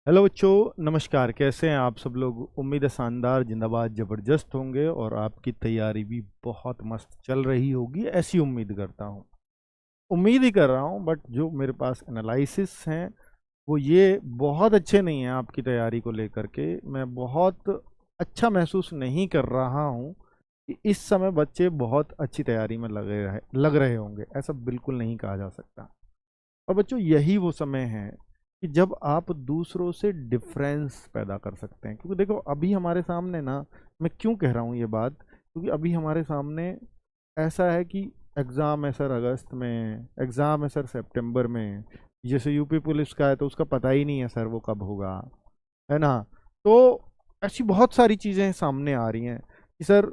Hello बच्चों, नमस्कार। कैसे हैं आप सब लोग? उम्मीद है शानदार, जिंदाबाद, ज़बरदस्त होंगे और आपकी तैयारी भी बहुत मस्त चल रही होगी, ऐसी उम्मीद करता हूँ। उम्मीद ही कर रहा हूँ, बट जो मेरे पास एनालिसिस हैं वो ये बहुत अच्छे नहीं हैं आपकी तैयारी को लेकर के। मैं बहुत अच्छा महसूस नहीं कर रहा हूँ कि इस समय बच्चे बहुत अच्छी तैयारी में लग रहे होंगे। ऐसा बिल्कुल नहीं कहा जा सकता। और बच्चों, यही वो समय है कि जब आप दूसरों से डिफरेंस पैदा कर सकते हैं। क्योंकि देखो, अभी हमारे सामने ना, मैं क्यों कह रहा हूँ ये बात, क्योंकि अभी हमारे सामने ऐसा है कि एग्ज़ाम है सर अगस्त में, एग्ज़ाम है सर सितंबर में। जैसे यूपी पुलिस का है तो उसका पता ही नहीं है सर वो कब होगा, है ना। तो ऐसी बहुत सारी चीज़ें सामने आ रही हैं कि सर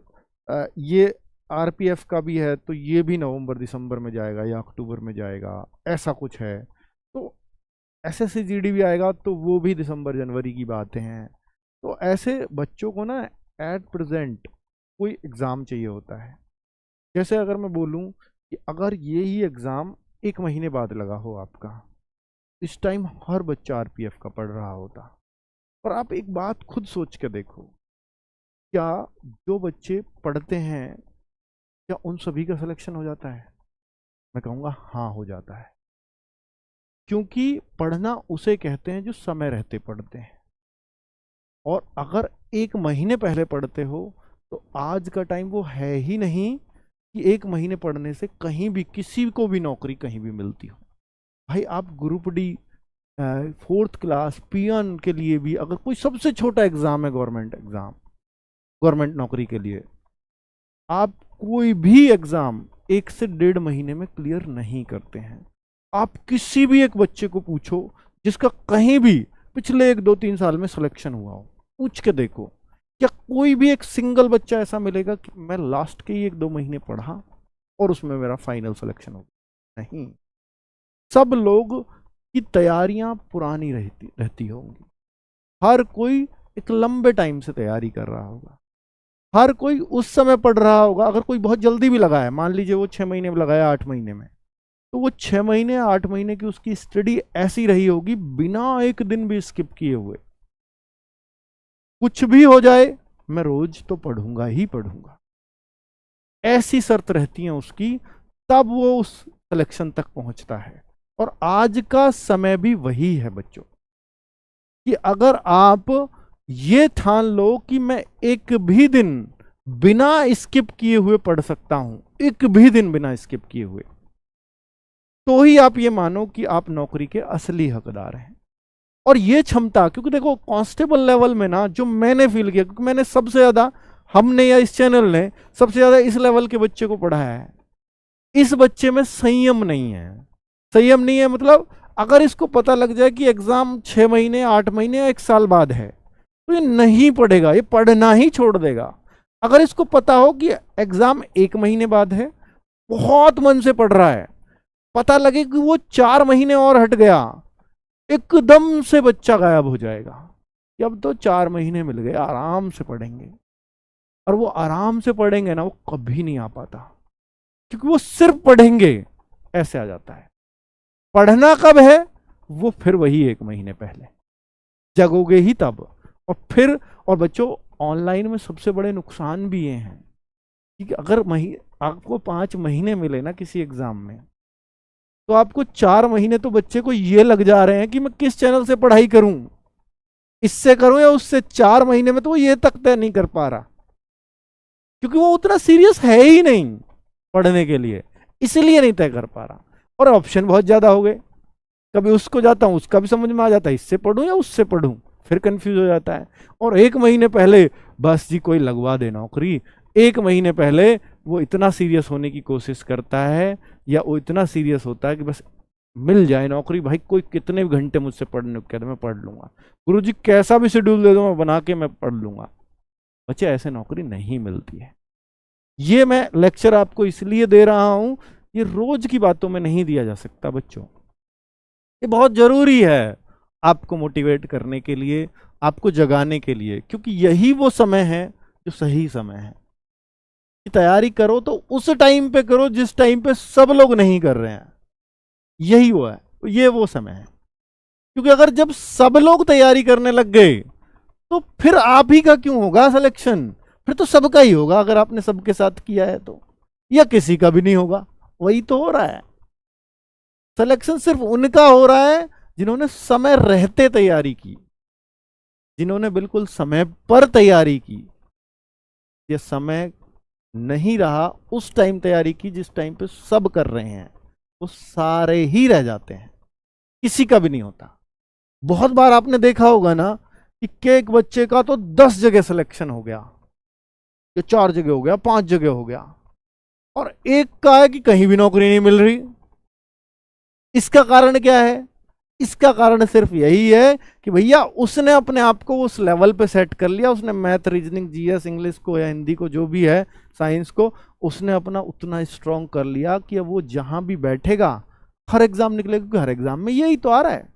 ये आरपीएफ का भी है तो ये भी नवंबर दिसंबर में जाएगा या अक्टूबर में जाएगा, ऐसा कुछ है। तो एसएससी भी आएगा तो वो भी दिसंबर जनवरी की बातें हैं। तो ऐसे बच्चों को ना एट प्रेजेंट कोई एग्ज़ाम चाहिए होता है। जैसे अगर मैं बोलूं कि अगर ये ही एग्ज़ाम एक महीने बाद लगा हो आपका, इस टाइम हर बच्चा आरपीएफ का पढ़ रहा होता। और आप एक बात खुद सोच के देखो, क्या जो बच्चे पढ़ते हैं क्या उन सभी का सिलेक्शन हो जाता है? मैं कहूँगा हाँ, हो जाता है। क्योंकि पढ़ना उसे कहते हैं जो समय रहते पढ़ते हैं। और अगर एक महीने पहले पढ़ते हो तो आज का टाइम वो है ही नहीं कि एक महीने पढ़ने से कहीं भी किसी को भी नौकरी कहीं भी मिलती हो। भाई, आप ग्रुप डी, फोर्थ क्लास पियन के लिए भी अगर कोई सबसे छोटा एग्जाम है, गवर्नमेंट एग्जाम, गवर्नमेंट नौकरी के लिए, आप कोई भी एग्जाम 1 से 1.5 महीने में क्लियर नहीं करते हैं। आप किसी भी एक बच्चे को पूछो जिसका कहीं भी पिछले 1 2 3 साल में सिलेक्शन हुआ हो, पूछ के देखो, क्या कोई भी एक सिंगल बच्चा ऐसा मिलेगा कि मैं लास्ट के ही 1 2 महीने पढ़ा और उसमें मेरा फाइनल सिलेक्शन हो गया? नहीं। सब लोग की तैयारियां पुरानी रहती रहती होंगी। हर कोई एक लंबे टाइम से तैयारी कर रहा होगा। हर कोई उस समय पढ़ रहा होगा। अगर कोई बहुत जल्दी भी लगाया, मान लीजिए वो 6 महीने में लगाया, 8 महीने में, तो वो 6 महीने 8 महीने की उसकी स्टडी ऐसी रही होगी बिना एक दिन भी स्किप किए हुए। कुछ भी हो जाए मैं रोज तो पढ़ूंगा ही पढ़ूंगा, ऐसी शर्त रहती है उसकी। तब वो उस सिलेक्शन तक पहुंचता है। और आज का समय भी वही है बच्चों, कि अगर आप ये ठान लो कि मैं एक भी दिन बिना स्किप किए हुए पढ़ सकता हूं, एक भी दिन बिना स्किप किए हुए, तो ही आप ये मानो कि आप नौकरी के असली हकदार हैं। और ये क्षमता, क्योंकि देखो कांस्टेबल लेवल में ना, जो मैंने फील किया, क्योंकि मैंने सबसे ज्यादा, हमने या इस चैनल ने सबसे ज्यादा इस लेवल के बच्चे को पढ़ाया है, इस बच्चे में संयम नहीं है। संयम नहीं है मतलब, अगर इसको पता लग जाए कि एग्जाम 6 महीने 8 महीने या 1 साल बाद है तो ये नहीं पढ़ेगा, ये पढ़ना ही छोड़ देगा। अगर इसको पता हो कि एग्जाम 1 महीने बाद है, बहुत मन से पढ़ रहा है, पता लगे कि वो 4 महीने और हट गया, एकदम से बच्चा गायब हो जाएगा कि अब तो 4 महीने मिल गए, आराम से पढ़ेंगे। और वो आराम से पढ़ेंगे ना, वो कभी नहीं आ पाता, क्योंकि वो सिर्फ पढ़ेंगे ऐसे आ जाता है। पढ़ना कब है? वो फिर वही 1 महीने पहले जगोगे ही तब। और फिर, और बच्चों, ऑनलाइन में सबसे बड़े नुकसान भी ये हैं कि अगर आपको 5 महीने मिले ना किसी एग्जाम में, तो आपको 4 महीने तो बच्चे को ये लग जा रहे हैं कि मैं किस चैनल से पढ़ाई करूं, इससे करूं या उससे। 4 महीने में तो वो ये तक तय नहीं कर पा रहा, क्योंकि वो उतना सीरियस है ही नहीं पढ़ने के लिए, इसलिए नहीं तय कर पा रहा। और ऑप्शन बहुत ज्यादा हो गए, कभी उसको जाता हूं, उसका भी समझ में आ जाता है, इससे पढ़ूं या उससे पढ़ूं, फिर कंफ्यूज हो जाता है। और 1 महीने पहले बस जी कोई लगवा दे नौकरी, 1 महीने पहले वो इतना सीरियस होने की कोशिश करता है, या वो इतना सीरियस होता है कि बस मिल जाए नौकरी, भाई कोई कितने भी घंटे मुझसे पढ़ने को कह दे मैं पढ़ लूंगा, गुरुजी कैसा भी शेड्यूल दे दो मैं बना के मैं पढ़ लूंगा। बच्चे, ऐसे नौकरी नहीं मिलती है। ये मैं लेक्चर आपको इसलिए दे रहा हूं, ये रोज की बातों में नहीं दिया जा सकता बच्चों। ये बहुत जरूरी है आपको मोटिवेट करने के लिए, आपको जगाने के लिए, क्योंकि यही वो समय है जो सही समय है कि तैयारी करो तो उस टाइम पे करो जिस टाइम पे सब लोग नहीं कर रहे हैं। यही वो है, ये वो समय है। क्योंकि अगर जब सब लोग तैयारी करने लग गए तो फिर आप ही का क्यों होगा सिलेक्शन, फिर तो सबका ही होगा अगर आपने सबके साथ किया है तो, या किसी का भी नहीं होगा। वही तो हो रहा है, सिलेक्शन सिर्फ उनका हो रहा है जिन्होंने समय रहते तैयारी की, जिन्होंने बिल्कुल समय पर तैयारी की। ये समय नहीं रहा उस टाइम तैयारी की जिस टाइम पे सब कर रहे हैं, वो सारे ही रह जाते हैं, किसी का भी नहीं होता। बहुत बार आपने देखा होगा ना कि एक बच्चे का तो 10 जगह सिलेक्शन हो गया, या 4 जगह हो गया, 5 जगह हो गया, और एक का है कि कहीं भी नौकरी नहीं मिल रही। इसका कारण क्या है? इसका कारण सिर्फ यही है कि भैया उसने अपने आप को उस लेवल पे सेट कर लिया, उसने मैथ, रीजनिंग, जीएस, इंग्लिश को या हिंदी को, जो भी है, साइंस को, उसने अपना उतना स्ट्रांग कर लिया कि अब वो जहां भी बैठेगा हर एग्जाम निकलेगा, क्योंकि हर एग्जाम में यही तो आ रहा है।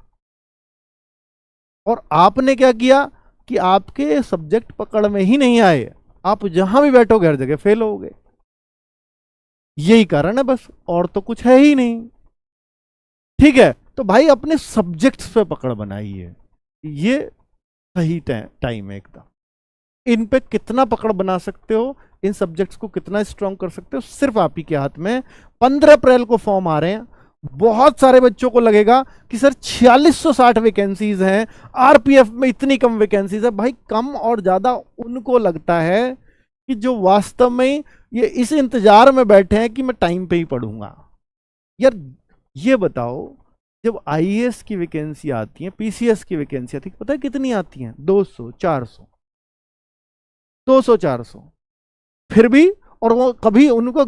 और आपने क्या किया कि आपके सब्जेक्ट पकड़ में ही नहीं आए, आप जहां भी बैठोगे हर जगह फेल होगे। यही कारण है बस, और तो कुछ है ही नहीं। ठीक है, तो भाई अपने सब्जेक्ट्स पे पकड़ बनाइए, ये सही टाइम है एकदम। इन पे कितना पकड़ बना सकते हो, इन सब्जेक्ट्स को कितना स्ट्रांग कर सकते हो, सिर्फ आप ही के हाथ में। 15 अप्रैल को फॉर्म आ रहे हैं, बहुत सारे बच्चों को लगेगा कि सर 4660 वैकेंसीज हैं, आरपीएफ में इतनी कम वैकेंसीज है। भाई कम और ज्यादा उनको लगता है कि जो वास्तव में ये इस इंतजार में बैठे हैं कि मैं टाइम पे ही पढ़ूंगा। यार ये बताओ, जब आईएएस की वैकेंसी आती है, पीसीएस की वैकेंसी आती है, पता है कितनी आती है? 200, 400, 200, 400। फिर भी, और वो कभी उनको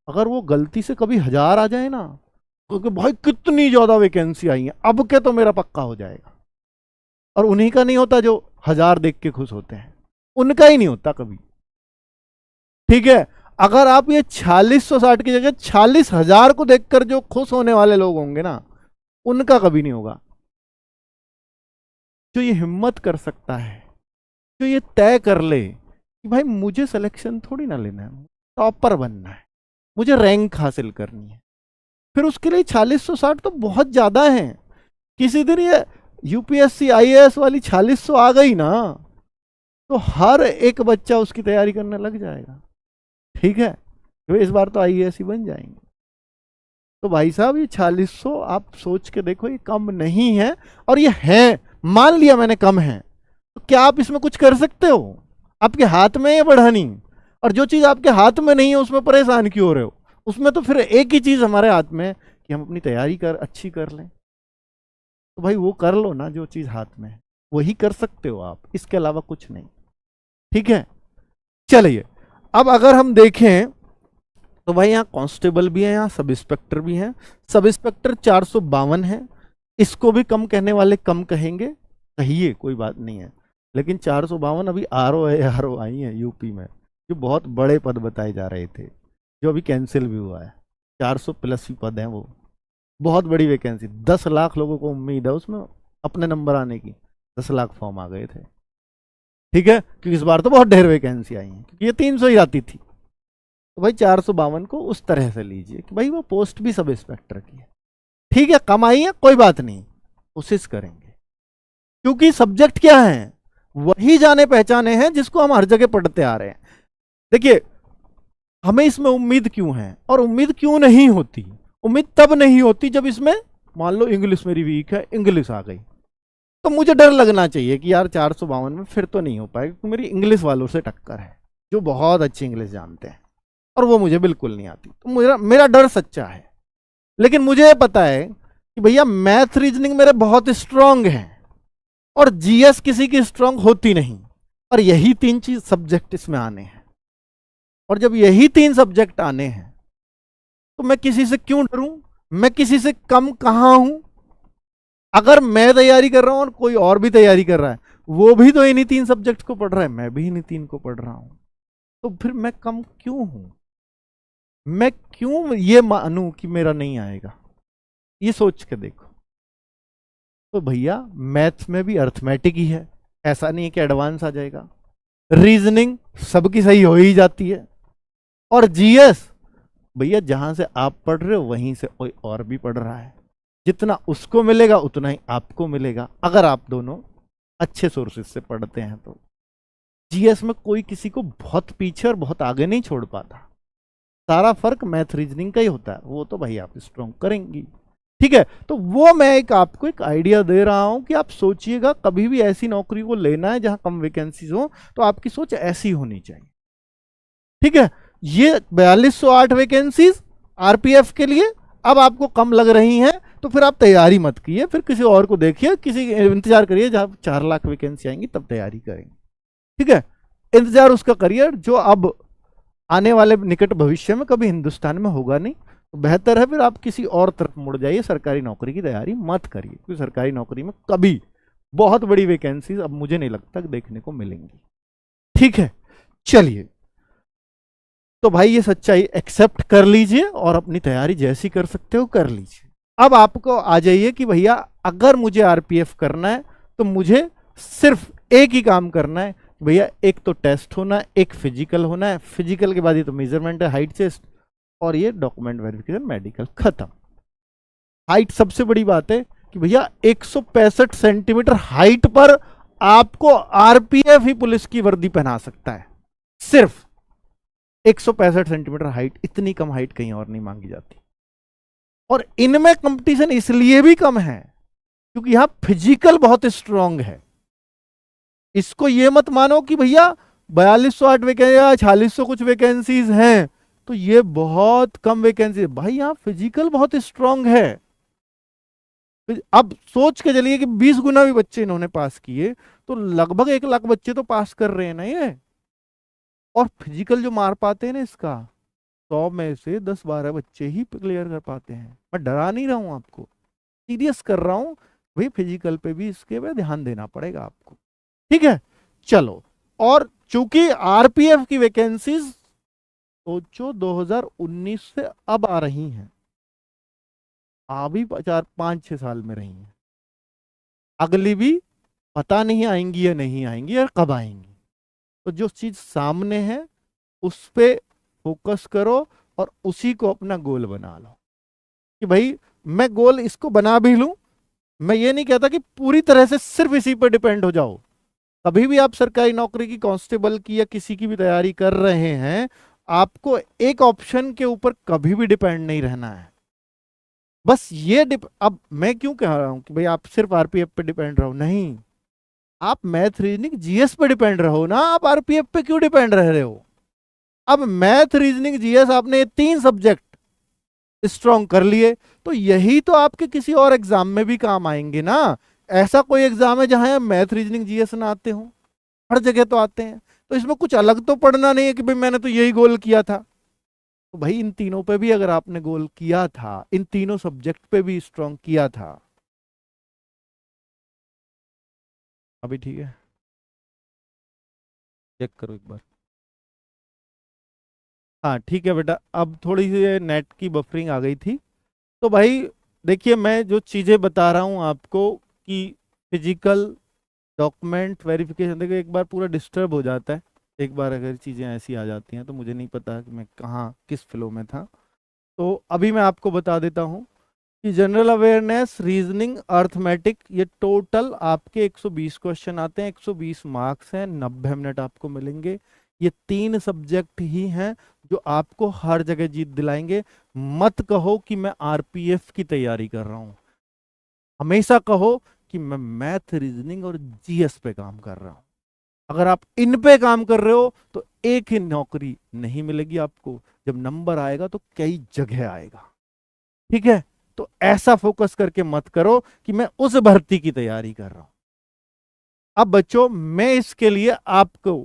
अगर वो गलती से कभी 1000 आ जाए ना, क्योंकि भाई कितनी ज्यादा वैकेंसी आई है, अब के तो मेरा पक्का हो जाएगा। और उन्हीं का नहीं होता जो 1000 देख के खुश होते हैं, उनका ही नहीं होता कभी। ठीक है, अगर आप ये 4660 की जगह 46000 को देखकर जो खुश होने वाले लोग होंगे ना, उनका कभी नहीं होगा। जो ये हिम्मत कर सकता है, जो ये तय कर ले कि भाई मुझे सिलेक्शन थोड़ी ना लेना है, टॉपर बनना है, मुझे रैंक हासिल करनी है, फिर उसके लिए 4660 तो बहुत ज्यादा है। किसी दिन ये यूपीएससी आईएएस वाली 4600 आ गई ना, तो हर एक बच्चा उसकी तैयारी करने लग जाएगा। ठीक है, तो इस बार तो आईएएस ही बन जाएंगे। तो भाई साहब ये 4600 आप सोच के देखो, ये कम नहीं है। और ये है, मान लिया मैंने कम है, तो क्या आप इसमें कुछ कर सकते हो? आपके हाथ में है बढ़ानी। और जो चीज आपके हाथ में नहीं है उसमें परेशान क्यों हो रहे हो? उसमें तो फिर एक ही चीज हमारे हाथ में है कि हम अपनी तैयारी अच्छी कर लें। तो भाई वो कर लो ना, जो चीज हाथ में है वही कर सकते हो आप, इसके अलावा कुछ नहीं। ठीक है, चलिए अब अगर हम देखें तो भाई यहाँ कांस्टेबल भी है, यहाँ सब इंस्पेक्टर भी हैं। सब इंस्पेक्टर 452 है, इसको भी कम कहने वाले कम कहेंगे, कहिए, कोई बात नहीं है। लेकिन 452 अभी आरओ आई है यूपी में, जो बहुत बड़े पद बताए जा रहे थे, जो अभी कैंसिल भी हुआ है। 400 प्लस ही पद हैं, वो बहुत बड़ी वैकेंसी। 10 लाख लोगों को उम्मीद है उसमें अपने नंबर आने की, 10 लाख फॉर्म आ गए थे। ठीक है, क्योंकि इस बार तो बहुत ढेर वैकेंसी आई है, क्योंकि ये 300 ही आती थी। तो भाई 452 को उस तरह से लीजिए कि भाई वो पोस्ट भी सब इंस्पेक्टर की है। ठीक है, कम आई है, कोई बात नहीं, कोशिश करेंगे। क्योंकि सब्जेक्ट क्या है, वही जाने पहचाने हैं जिसको हम हर जगह पढ़ते आ रहे हैं। देखिए, हमें इसमें उम्मीद क्यों है और उम्मीद क्यों नहीं होती? उम्मीद तब नहीं होती जब इसमें मान लो इंग्लिश मेरी वीक है, इंग्लिश आ गई, तो मुझे डर लगना चाहिए कि यार 452 में फिर तो नहीं हो पाएगा, क्योंकि मेरी इंग्लिश वालों से टक्कर है जो बहुत अच्छी इंग्लिश जानते हैं, और वो मुझे बिल्कुल नहीं आती। तो मेरा डर सच्चा है। लेकिन मुझे पता है कि भैया मैथ, रीजनिंग मेरे बहुत स्ट्रांग हैं, और जीएस किसी की स्ट्रांग होती नहीं, और यही 3 चीज सब्जेक्ट इसमें आने हैं। और जब यही 3 सब्जेक्ट आने हैं तो मैं किसी से क्यों डरूं? मैं किसी से कम कहां हूं? अगर मैं तैयारी कर रहा हूं और कोई और भी तैयारी कर रहा है, वो भी तो इन्हीं 3 सब्जेक्ट को पढ़ रहा है, मैं भी इन्हीं 3 को पढ़ रहा हूं, तो फिर मैं कम क्यों हूं? मैं क्यों ये मानूं कि मेरा नहीं आएगा? ये सोच के देखो। तो भैया मैथ्स में भी अर्थमेटिक ही है, ऐसा नहीं है कि एडवांस आ जाएगा। रीजनिंग सबकी सही हो ही जाती है, और जीएस भैया जहां से आप पढ़ रहे हो वहीं से कोई और भी पढ़ रहा है, जितना उसको मिलेगा उतना ही आपको मिलेगा, अगर आप दोनों अच्छे सोर्सेज से पढ़ते हैं तो। जीएस में कोई किसी को बहुत पीछे और बहुत आगे नहीं छोड़ पाता, सारा फर्क मैथ रीजनिंग का ही होता है, वो तो भाई आप स्ट्रॉन्ग करेंगी। ठीक है, तो वो मैं आपको एक आइडिया दे रहा हूं कि आप सोचिएगा कभी भी ऐसी नौकरी को लेना है जहां कम वैकेंसीज हो, तो आपकी सोच ऐसी होनी चाहिए। ठीक है, ये 4208 वैकेंसीज आरपीएफ के लिए अब आपको कम लग रही हैं, तो फिर आप तैयारी मत कीजिए, फिर किसी और को देखिए, किसी इंतजार करिए जब 4 लाख वैकेंसी आएंगी तब तैयारी करेंगे। ठीक है, इंतजार उसका करिए जो अब आने वाले निकट भविष्य में कभी हिंदुस्तान में होगा नहीं। तो बेहतर है फिर आप किसी और तरफ मुड़ जाइए, सरकारी नौकरी की तैयारी मत करिए, क्योंकि सरकारी नौकरी में कभी बहुत बड़ी वैकेंसीज अब मुझे नहीं लगता देखने को मिलेंगी। ठीक है, चलिए, तो भाई ये सच्चाई एक्सेप्ट कर लीजिए और अपनी तैयारी जैसी कर सकते हो कर लीजिए। अब आपको आ जाइए कि भैया अगर मुझे आरपीएफ करना है तो मुझे सिर्फ एक ही काम करना है भैया, एक तो टेस्ट होना है, एक फिजिकल होना है, फिजिकल के बाद ये तो मेजरमेंट है, हाइट चेस्ट, और ये डॉक्यूमेंट वेरिफिकेशन मेडिकल, खत्म। हाइट सबसे बड़ी बात है कि भैया 165 सेंटीमीटर हाइट पर आपको आरपीएफ ही पुलिस की वर्दी पहना सकता है, सिर्फ 165 सेंटीमीटर हाइट, इतनी कम हाइट कहीं और नहीं मांगी जाती। और इनमें कंपटीशन इसलिए भी कम है क्योंकि यहां फिजिकल बहुत स्ट्रांग है। इसको ये मत मानो कि भैया 4208 वैकेंसी या 4600 कुछ वैकेंसीज हैं तो ये बहुत कम वैकेंसी है, भाई यहां फिजिकल बहुत स्ट्रांग है। अब सोच के चलिए कि 20 गुना भी बच्चे इन्होंने पास किए तो लगभग 1 लाख बच्चे तो पास कर रहे हैं ना ये। और फिजिकल जो मार पाते हैं ना इसका, 100 में से 10-12 बच्चे ही क्लियर कर पाते हैं। मैं डरा नहीं रहा हूं आपको, सीरियस कर रहा हूं भाई, फिजिकल पे भी इसके पे ध्यान देना पड़ेगा आपको। ठीक है, चलो, और चूंकि आरपीएफ की वैकेंसीज सोचो 2019 से अब आ रही हैं, अभी 4-5-6 साल में रही हैं, अगली भी पता नहीं आएंगी या नहीं आएंगी या कब आएंगी। तो जो चीज सामने है उस पे फोकस करो और उसी को अपना गोल बना लो कि भाई मैं गोल इसको बना भी लूं, मैं ये नहीं कहता कि पूरी तरह से सिर्फ इसी पर डिपेंड हो जाओ। कभी भी आप सरकारी नौकरी की, कांस्टेबल की या किसी की भी तैयारी कर रहे हैं, आपको एक ऑप्शन के ऊपर कभी भी डिपेंड नहीं रहना है। बस ये अब मैं क्यों कह रहा हूं कि भाई आप सिर्फ आरपीएफ पे डिपेंड रहो, नहीं, आप मैथ रीजनिंग जीएस पे डिपेंड रहो ना, आप आरपीएफ पे क्यों डिपेंड रह रहे हो। अब मैथ रीजनिंग जीएस आपने 3 सब्जेक्ट स्ट्रॉन्ग कर लिए तो यही तो आपके किसी और एग्जाम में भी काम आएंगे ना। ऐसा कोई एग्जाम है जहां मैथ रीजनिंग जीएस ना आते हो? हर जगह तो आते हैं। तो इसमें कुछ अलग तो पढ़ना नहीं है कि भाई मैंने तो यही गोल किया था। तो भाई इन तीनों पे भी अगर आपने गोल किया था, इन तीनों सब्जेक्ट पे भी स्ट्रॉन्ग किया था, अभी ठीक है, चेक करो एक बार। हाँ ठीक है बेटा, अब थोड़ी सी नेट की बफरिंग आ गई थी। तो भाई देखिए, मैं जो चीज़ें बता रहा हूँ आपको कि फिजिकल, डॉक्यूमेंट वेरिफिकेशन, देखिए एक बार पूरा डिस्टर्ब हो जाता है, एक बार अगर चीज़ें ऐसी आ जाती हैं तो मुझे नहीं पता कि मैं कहाँ किस फ्लो में था। तो अभी मैं आपको बता देता हूँ कि जनरल अवेयरनेस, रीजनिंग, अर्थमेटिक, ये टोटल आपके 120 क्वेश्चन आते हैं, 120 मार्क्स हैं, 90 मिनट आपको मिलेंगे। ये 3 सब्जेक्ट ही हैं जो आपको हर जगह जीत दिलाएंगे। मत कहो कि मैं आरपीएफ की तैयारी कर रहा हूं, हमेशा कहो कि मैं मैथ, रीजनिंग और जीएस पे काम कर रहा हूं। अगर आप इन पे काम कर रहे हो तो एक ही नौकरी नहीं मिलेगी आपको, जब नंबर आएगा तो कई जगह आएगा। ठीक है, तो ऐसा फोकस करके मत करो कि मैं उस भर्ती की तैयारी कर रहा हूं। अब बच्चों, मैं इसके लिए आपको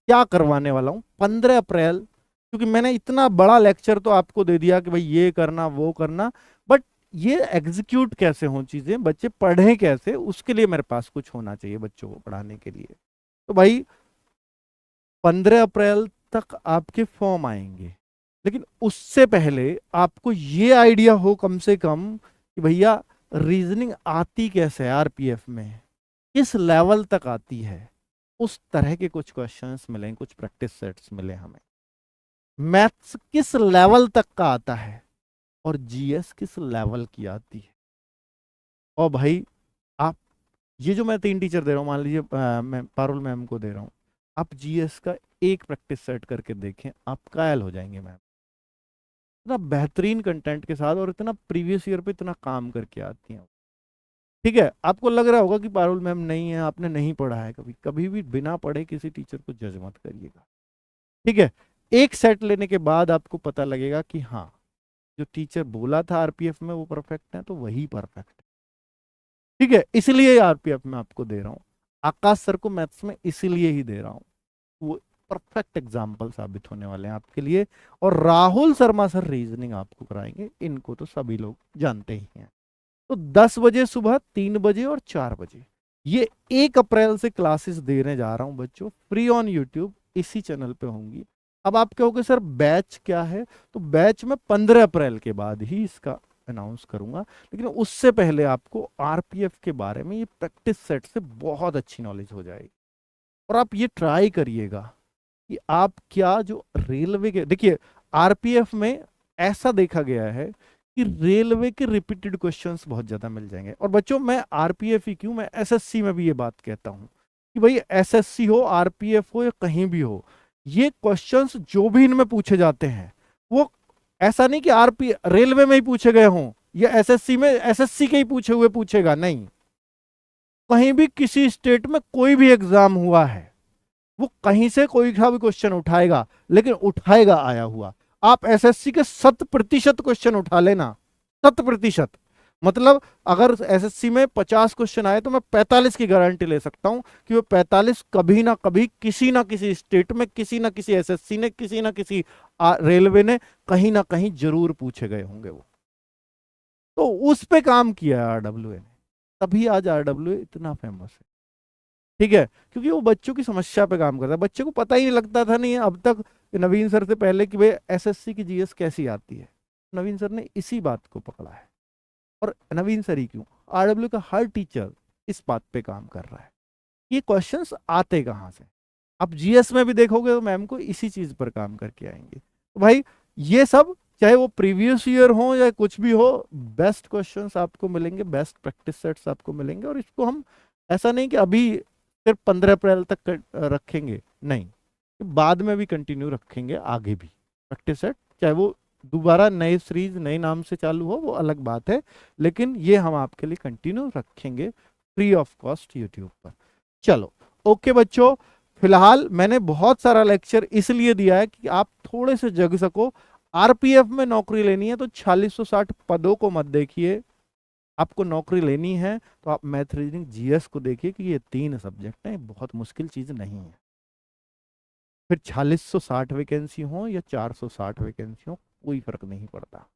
क्या करवाने वाला हूं, 15 अप्रैल, क्योंकि मैंने इतना बड़ा लेक्चर तो आपको दे दिया कि भाई ये करना वो करना, बट ये एग्जीक्यूट कैसे हो चीजें, बच्चे पढ़ें कैसे, उसके लिए मेरे पास कुछ होना चाहिए बच्चों को पढ़ाने के लिए। तो भाई 15 अप्रैल तक आपके फॉर्म आएंगे, लेकिन उससे पहले आपको ये आइडिया हो कम से कम कि भैया रीजनिंग आती कैसे है आरपीएफ में, किस लेवल तक आती है, उस तरह के कुछ क्वेश्चंस मिलें, कुछ प्रैक्टिस सेट्स मिले हमें। मैथ्स किस लेवल तक का आता है और जीएस किस लेवल की आती है, और भाई आप, ये जो मैं 3 टीचर दे रहा हूँ, मान लीजिए मैं पारुल मैम को दे रहा हूँ, आप जीएस का एक प्रैक्टिस सेट करके देखें, आप कायल हो जाएंगे मैम। इतना बेहतरीन कंटेंट के साथ और इतना प्रीवियस ईयर पे इतना काम करके आती हैं। ठीक है, आपको लग रहा होगा कि पारुल मैम नहीं है, आपने नहीं पढ़ा है कभी, कभी भी बिना पढ़े किसी टीचर को जज मत करिएगा। ठीक है, एक सेट लेने के बाद आपको पता लगेगा कि हाँ, जो टीचर बोला था आरपीएफ में वो परफेक्ट है, तो वही परफेक्ट है। ठीक है, इसलिए आरपीएफ में आपको दे रहा हूँ, आकाश सर को मैथ्स में इसीलिए ही दे रहा हूँ, वो परफेक्ट एग्जाम्पल साबित होने वाले हैं आपके लिए। और राहुल शर्मा सर रीजनिंग आपको कराएंगे, इनको तो सभी लोग जानते ही हैं। तो 10 बजे सुबह, 3 बजे और 4 बजे, ये 1 अप्रैल से क्लासेस देने जा रहा हूं बच्चों, फ्री ऑन यूट्यूब, इसी चैनल पे होंगी। अब आप कहोगे सर बैच क्या है, तो बैच में 15 अप्रैल के बाद ही इसका अनाउंस करूंगा, लेकिन उससे पहले आपको आरपीएफ के बारे में ये प्रैक्टिस सेट से बहुत अच्छी नॉलेज हो जाएगी। और आप ये ट्राई करिएगा कि आप क्या, जो रेलवे के, देखिए आरपीएफ में ऐसा देखा गया है कि रेलवे के रिपीटेड क्वेश्चंस बहुत ज्यादा मिल जाएंगे। और बच्चों मैं आरपीएफ ही क्यों, मैं एसएससी में भी ये बात कहता हूं कि भाई एसएससी हो, आरपीएफ हो, या कहीं भी हो, ये क्वेश्चंस जो भी इनमें पूछे जाते हैं, वो ऐसा नहीं कि आरपी रेलवे में ही पूछे गए हों या एसएससी में एसएससी के ही पूछे हुए पूछेगा, नहीं। कहीं भी किसी स्टेट में कोई भी एग्जाम हुआ है, वो कहीं से कोई सा भी क्वेश्चन उठाएगा, लेकिन उठाएगा आया हुआ। आप एसएससी के 100% क्वेश्चन उठा लेना, 100%। मतलब अगर एसएससी में 50 क्वेश्चन आए तो मैं 45 की गारंटी ले सकता हूं कि वो 45 कभी ना कभी किसी ना किसी स्टेट में, किसी ना किसी एसएससी ने, किसी ना किसी रेलवे ने कहीं ना कहीं जरूर पूछे गए होंगे वो। तो उस पे काम किया है आरडब्ल्यूए ने, तभी आज आरडब्ल्यूए इतना फेमस है। ठीक है, क्योंकि वो बच्चों की समस्या पे काम करता है। बच्चे को पता ही नहीं लगता था, नहीं अब तक नवीन सर से पहले, कि भाई एसएससी की जीएस कैसी आती है। नवीन सर ने इसी बात को पकड़ा है। और नवीन सर ही क्यों, आरडब्ल्यू का हर टीचर इस बात पे काम कर रहा है, ये क्वेश्चंस आते कहाँ से। आप जीएस में भी देखोगे तो मैम को इसी चीज पर काम करके आएंगे। तो भाई ये सब, चाहे वो प्रीवियस ईयर हो या कुछ भी हो, बेस्ट क्वेश्चंस आपको मिलेंगे, बेस्ट प्रैक्टिस सेट्स आपको मिलेंगे। और इसको हम ऐसा नहीं कि अभी सिर्फ 15 अप्रैल तक रखेंगे, नहीं, बाद में भी कंटिन्यू रखेंगे, आगे भी प्रैक्टिस सेट, चाहे वो दोबारा नए सीरीज नए नाम से चालू हो, वो अलग बात है, लेकिन ये हम आपके लिए कंटिन्यू रखेंगे फ्री ऑफ कॉस्ट यूट्यूब पर। चलो ओके बच्चों, फिलहाल मैंने बहुत सारा लेक्चर इसलिए दिया है कि आप थोड़े से जग सको। आरपीएफ में नौकरी लेनी है तो 4660 पदों को मत देखिए, आपको नौकरी लेनी है तो आप मैथ रीजनिंग जीएस को देखिए कि ये 3 सब्जेक्ट हैं, बहुत मुश्किल चीज नहीं है। फिर 4660 वैकेंसी हो या 460 वैकेंसी हो, कोई फर्क नहीं पड़ता।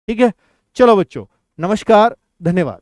ठीक है, चलो बच्चों, नमस्कार, धन्यवाद।